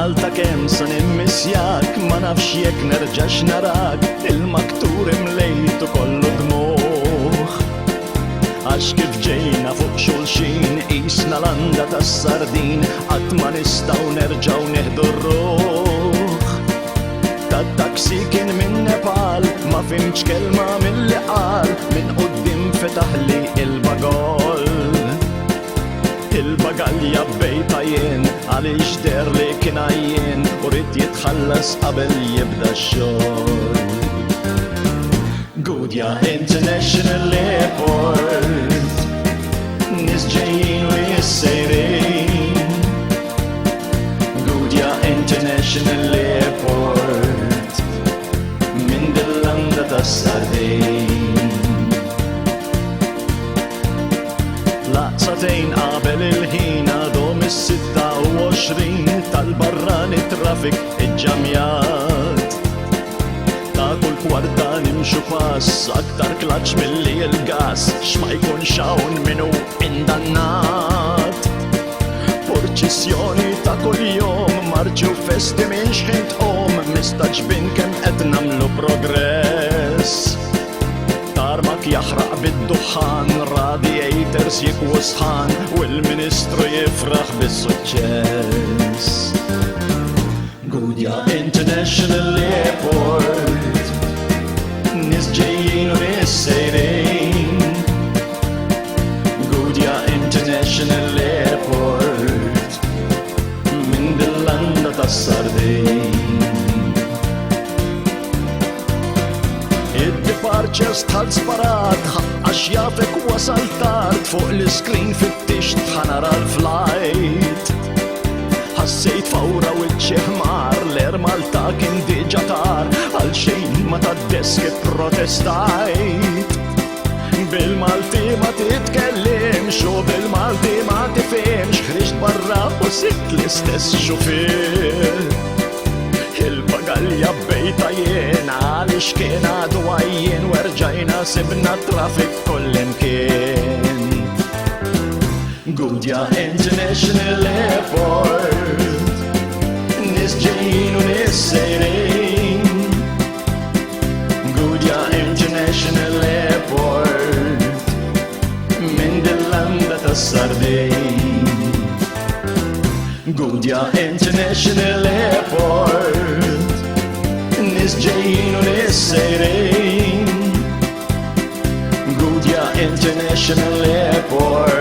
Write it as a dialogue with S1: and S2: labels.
S1: Malta kem sa nimmissjak ma nafx jekk nerġax narak il-maktur imlejtu kollu dmuħ Għax kif ġejna fuq xulxin isna landa tas-sardin qatt ma nistgħu nerġgħu neħdu r-ruħ Tat-taksi kien minn Nepal ma fimx kelma milli qal minn quddiem fetaħli il-bagol Il-bagalja bejta jien għaliex der li kien għajjien u rrid jitħallas qabel jibda x-xogħol Gudja International Airport Nies ġejjin u jissejrin Gudja International Airport Min dil-landa tas-sardin Laqsatejn qabel il-ħin għadhom is-26 tal-barrani traffic iġġamjat Ta' kull kwarta nimxu pass aktar klaċ milli il-gas x'ma jkunx hawn minnu indannat Porċissjoni ta' kuljum marċi u festi minn xħin tqum mistaġbin kemm qed nagħmlu progress Tarmak jaħraq bid-duħan, radiators jikwu sħan u l-Ministru jifraħ bis-suċċess Gudja International Airport Nies ġejjin u nies sejrin Gudja International Airport Min dil-landa tas-sardin Id-departures tħall sparat għax jafek wasal tard fuq l-iskrin fit-tix tħanara l-flight Ħassejt fawra u ċeħmar l-er Malta kien diġa tar għal xejn ma tad-desk protestajt Bil-Malti ma titkellimx u bil-Malti ma tifhimx ħriġt barra u sibt l-istess xufier Il-bagalja bejta jien għaliex kien għadu għajjien u rġajna sibna traffic kullimkien Gudja International Airport Nies ġejjin u nies sejrin Gudja International Airport Min dil-landa tas-sardin Gudja International Airport Nies ġejjin u nies sejrin Gudja International Airport